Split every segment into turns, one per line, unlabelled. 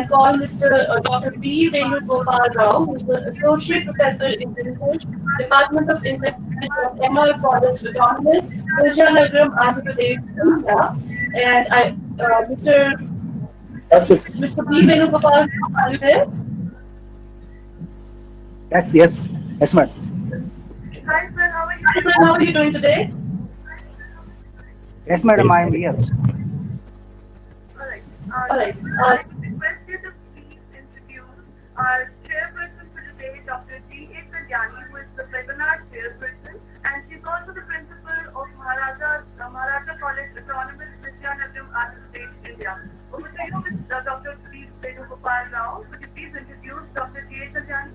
call Mr. Dr. B. Venugopal Rao, who is the Associate Professor in English, Department of English of MI College, Autonomous, Vizianagaram, Andhra Pradesh, India. And Mr. B. Venugopal, are you there?
Yes, yes, yes, madam.
Hi, sir. How are you? Hi, sir. How are you doing today?
Yes, madam,
Yes,
I am
madam.
here.
All right. All right. I request you to please introduce our chairperson for today, Dr. G.A. Kalyani, who is the webinar chairperson, and she's also the principal of Maharaja College Autonomous, Vizianagaram, Andhra Pradesh, India. Over to you, Dr. B. Venugopal Rao. Could you please introduce Dr. G.A. Kalyani?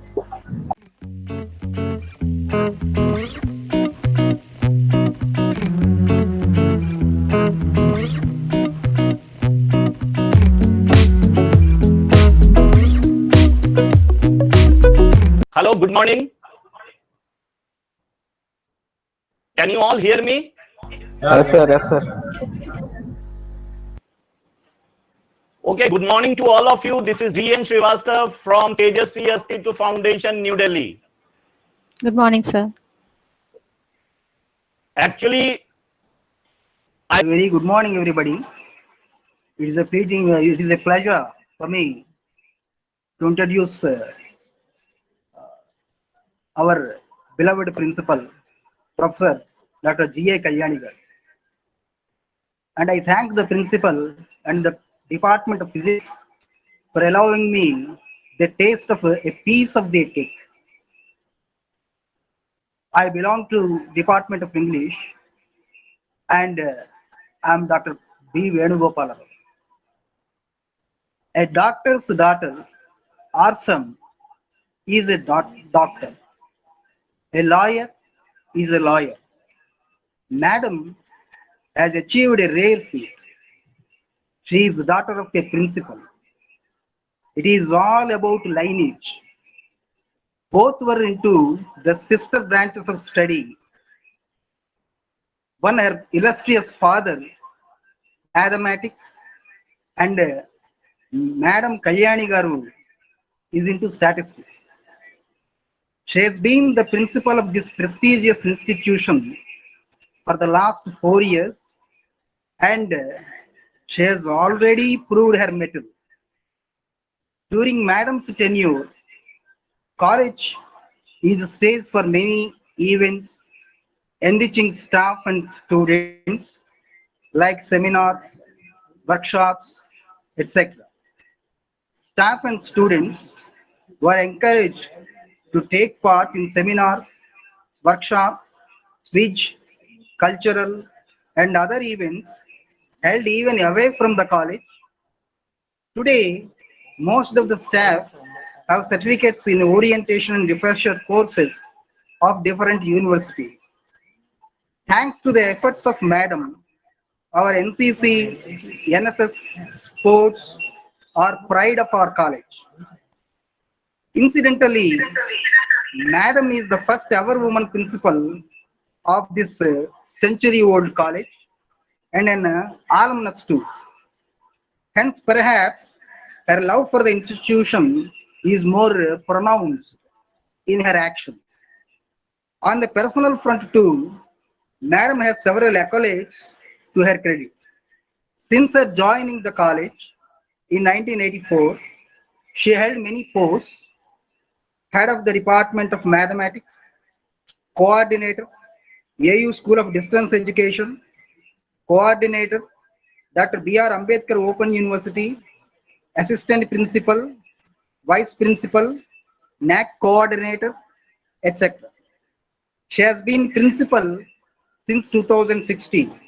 Hello, good morning. Can you all hear me?
Yes, sir. Yes, sir.
Okay, good morning to all of you. This is D.N. Srivastav from Tejasvi Astitwa Foundation, New Delhi.
Good morning, sir.
Actually,
Very good morning, everybody. It is a pleasure for me to introduce our beloved principal, Professor Dr. G.A. Kalyani. And I thank the principal and the Department of Physics for allowing me the taste of a piece of their cake. I belong to Department of English, and I am Dr. B. Venugopal. A doctor's daughter or son is a doctor. A lawyer is a lawyer. Madam has achieved a rare feat. She is the daughter of a principal. It is all about lineage. Both were into the sister branches of study. One, her illustrious father, mathematics, and Madam Kalyani Garu is into statistics. She has been the principal of this prestigious institution for the last 4 years, and she has already proved her mettle. During Madam's tenure, college is a stage for many events, enriching staff and students like seminars, workshops, etc. Staff and students were encouraged to take part in seminars, workshops, speech, cultural, and other events held even away from the college. Today, most of the staff have certificates in orientation and refresher courses of different universities. Thanks to the efforts of Madam, our NCC, NSS, sports are pride of our college. Incidentally, Madam is the first ever woman principal of this century-old college and an alumnus too. Hence, perhaps her love for the institution is more pronounced in her action. On the personal front too, Madam has several accolades to her credit. Since her joining the college in 1984, she held many posts: head of the Department of Mathematics, coordinator, AU School of Distance Education, coordinator, Dr. B.R. Ambedkar Open University, assistant principal, vice principal, NAC coordinator, etc. She has been principal since 2016.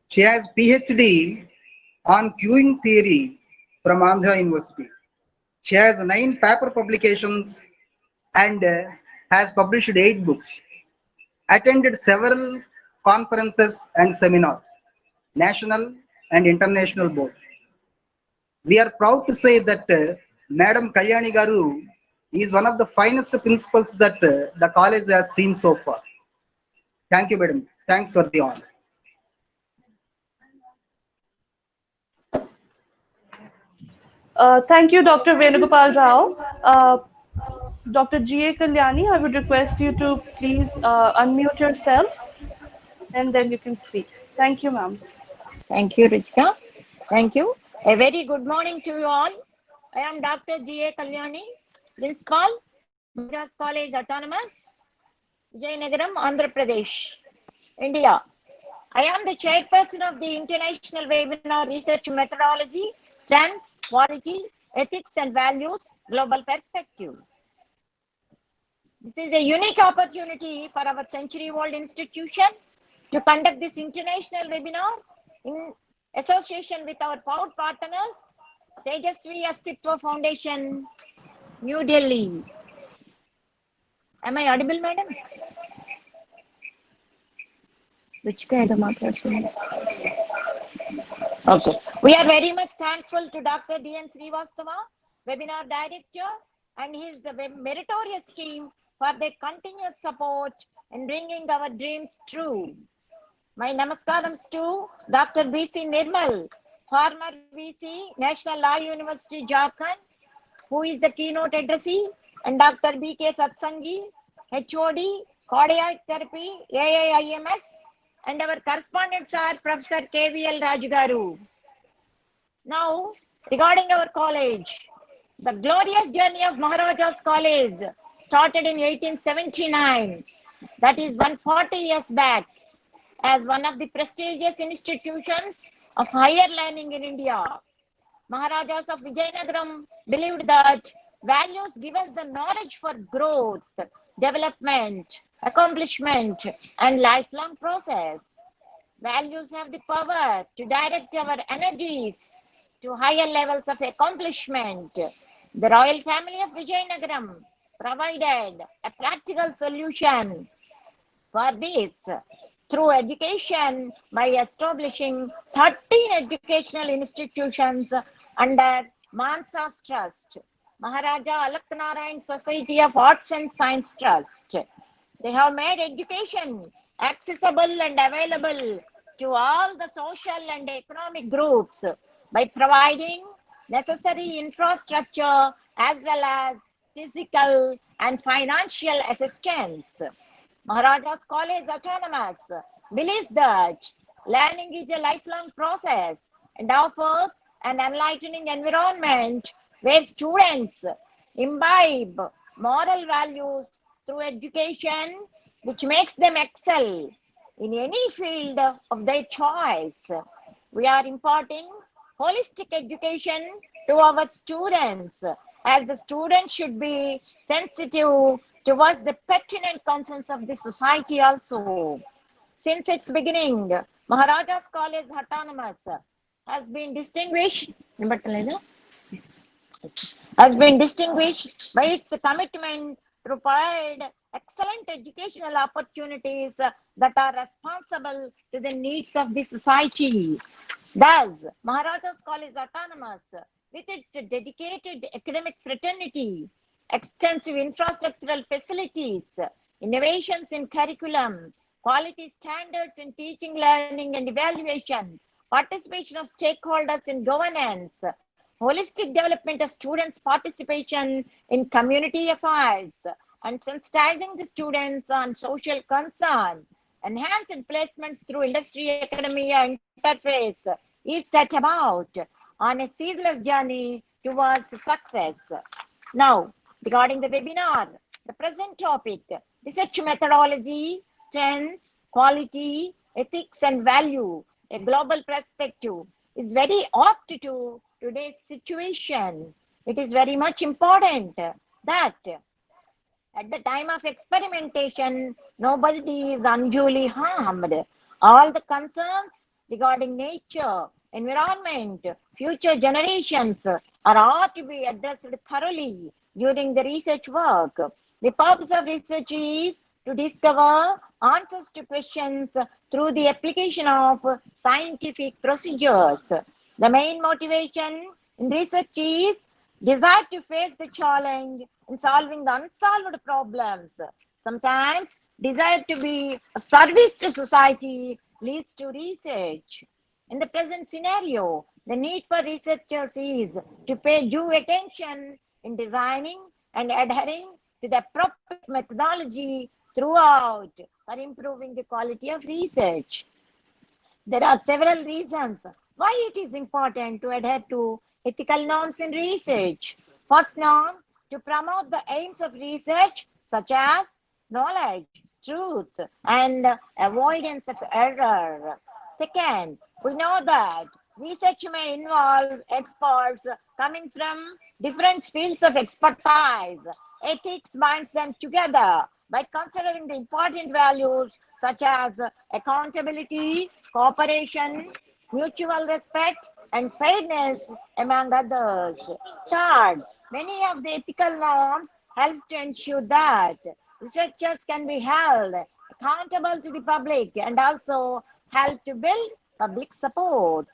She has PhD on queuing theory from Andhra University. She has 9 paper publications and has published 8 books. Attended several conferences and seminars, national and international both. We are proud to say that Madam Kalyani Garu is one of the finest principals that the college has seen so far. Thank you, madam. Thanks for the honor.
Thank you, Dr. Venugopal Rao. Dr. G.A. Kalyani, I would request you to please unmute yourself and then you can speak. Thank you, ma'am.
Thank you, Richika. Thank you. A very good morning to you all. I am Dr. G.A. Kalyani, Principal, Madras College Autonomous, Vijayanagaram, Andhra Pradesh, India. I am the chairperson of the International Webinar Research Methodology, Trends, Quality, Ethics and Values, Global Perspective. This is a unique opportunity for our century-old institution to conduct this international webinar in association with our proud partners, Tejasvi Astitwa Foundation, New Delhi. Am I audible, madam? Okay. We are very much thankful to Dr. D.N. Srivastava, webinar director, and his meritorious team for their continuous support in bringing our dreams true. My namaskarams to Dr. B.C. Nirmal, former VC, National Law University, Jharkhand, who is the keynote addressee, and Dr. B.K. Satsangi, HOD, Cardiac Therapy, AIIMS, and our correspondents are Professor KVL Rajgaru. Now, regarding our college, the glorious journey of Maharajas College started in 1879, that is 140 years back, as one of the prestigious institutions of higher learning in India. Maharajas of Vijayanagaram believed that values give us the knowledge for growth, development, accomplishment, and lifelong process. Values have the power to direct our energies to higher levels of accomplishment. The royal family of Vijayanagaram provided a practical solution for this through education by establishing 13 educational institutions under Mansa's Trust, Maharaja Alakanarayan Society of Arts and Science Trust. They have made education accessible and available to all the social and economic groups by providing necessary infrastructure as well as physical and financial assistance. Maharajas College Autonomous believes that learning is a lifelong process and offers an enlightening environment where students imbibe moral values through education, which makes them excel in any field of their choice. We are imparting holistic education to our students, as the students should be sensitive towards the pertinent concerns of the society also. Since its beginning, Maharajas College Autonomous has been distinguished by its commitment to provide excellent educational opportunities that are responsible to the needs of the society. Thus, Maharajas College Autonomous, with its dedicated academic fraternity, extensive infrastructural facilities, innovations in curriculum, quality standards in teaching, learning, and evaluation, participation of stakeholders in governance, holistic development of students' participation in community affairs, and sensitizing the students on social concern, enhanced placements through industry academia interface is set about on a ceaseless journey towards success. Now, regarding the webinar, the present topic, research methodology, trends, quality, ethics, and value, a global perspective, is very apt to today's situation. It is very much important that at the time of experimentation, nobody is unduly harmed. All the concerns regarding nature, environment, future generations are all to be addressed thoroughly during the research work. The purpose of research is to discover answers to questions through the application of scientific procedures. The main motivation in research is desire to face the challenge in solving the unsolved problems. Sometimes desire to be of service to society leads to research. In the present scenario, The need for researchers is to pay due attention in designing and adhering to the appropriate methodology throughout for improving the quality of research. There are several reasons why it is important to adhere to ethical norms in research. First norm, to promote the aims of research such as knowledge, truth, and avoidance of error. Second, we know that research may involve experts coming from different fields of expertise. Ethics binds them together by considering the important values such as accountability, cooperation, mutual respect, and fairness, among others. Third, many of the ethical norms helps to ensure that researchers can be held accountable to the public and also help to build public support.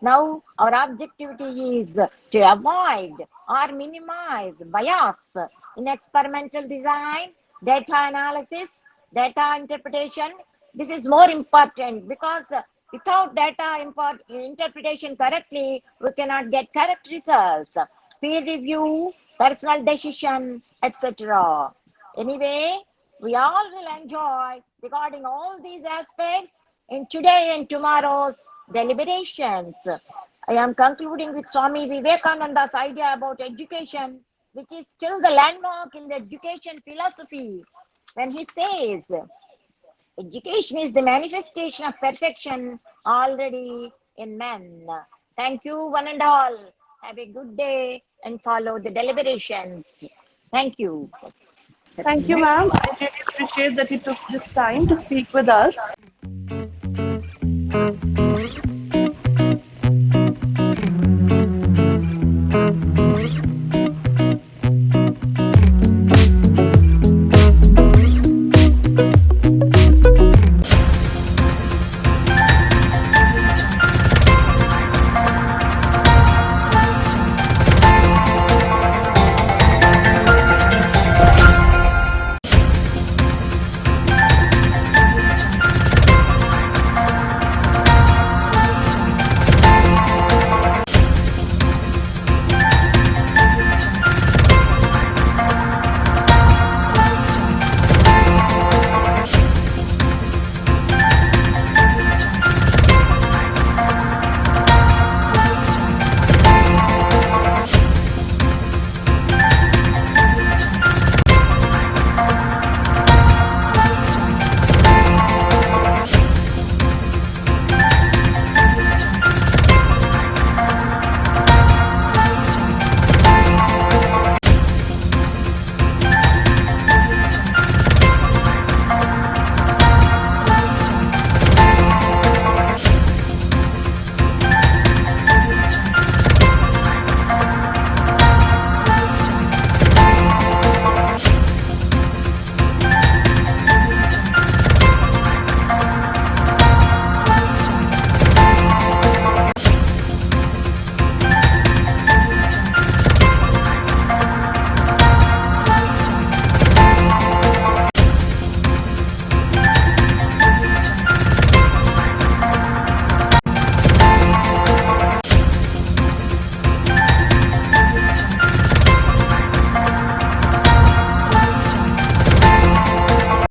Now, our objectivity is to avoid or minimize bias in experimental design, data analysis, data interpretation. This is more important because without data interpretation correctly, we cannot get correct results. Peer review, personal decision, etc. Anyway, we all will enjoy regarding all these aspects in today and tomorrow's deliberations. I am concluding with Swami Vivekananda's idea about education, which is still the landmark in the education philosophy, when he says, education is the manifestation of perfection already in men. Thank you, one and all. Have a good day and follow the deliberations. Thank you.
Thank you, ma'am. I really appreciate that you took this time to speak with us.